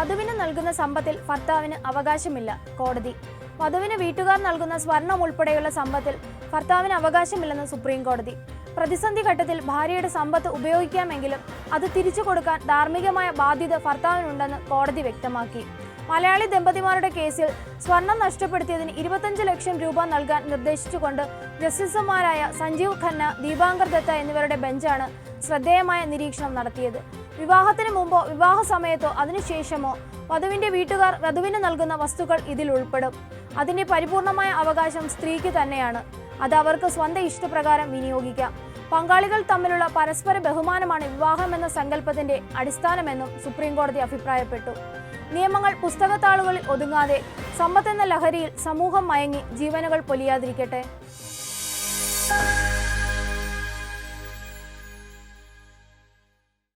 വധുവിന് നൽകുന്ന സമ്പത്തിൽ ഭർത്താവിന് അവകാശമില്ല. കോടതി. വധുവിന് വീട്ടുകാർ നൽകുന്ന സ്വർണം ഉൾപ്പെടെയുള്ള സമ്പത്തിൽ ഭർത്താവിന് അവകാശമില്ലെന്ന് സുപ്രീം കോടതി. പ്രതിസന്ധി ഘട്ടത്തിൽ ഭാര്യയുടെ സമ്പത്ത് ഉപയോഗിക്കാമെങ്കിലും അത് തിരിച്ചു കൊടുക്കാൻ ധാർമ്മികമായ ബാധ്യത ഭർത്താവിനുണ്ടെന്ന് കോടതി വ്യക്തമാക്കി. മലയാളി ദമ്പതിമാരുടെ കേസിൽ സ്വർണം നഷ്ടപ്പെടുത്തിയതിന് 25 ലക്ഷം രൂപ നൽകാൻ നിർദ്ദേശിച്ചുകൊണ്ട് ജസ്റ്റിസുമാരായ സഞ്ജീവ് ഖന്ന, ദീപാങ്കർ ദത്ത എന്നിവരുടെ ബെഞ്ചാണ് ശ്രദ്ധേയമായ നിരീക്ഷണം നടത്തിയത്. വിവാഹത്തിന് മുമ്പോ വിവാഹ സമയത്തോ അതിനുശേഷമോ വധുവിന്റെ വീട്ടുകാർ വധുവിന് നൽകുന്ന വസ്തുക്കൾ ഇതിൽ ഉൾപ്പെടും. അതിന്റെ പരിപൂർണമായ അവകാശം സ്ത്രീക്ക് തന്നെയാണ്. അത് അവർക്ക് സ്വന്തം ഇഷ്ടപ്രകാരം വിനിയോഗിക്കാം. പങ്കാളികൾ തമ്മിലുള്ള പരസ്പര ബഹുമാനമാണ് വിവാഹമെന്ന സങ്കല്പത്തിന്റെ അടിസ്ഥാനമെന്നും സുപ്രീം കോടതി അഭിപ്രായപ്പെട്ടു. നിയമങ്ങൾ പുസ്തകത്താളുകളിൽ ഒതുങ്ങാതെ സമ്പത്തെന്ന ലഹരിയിൽ സമൂഹം മയങ്ങി ജീവനുകൾ പൊലിയാതിരിക്കട്ടെ.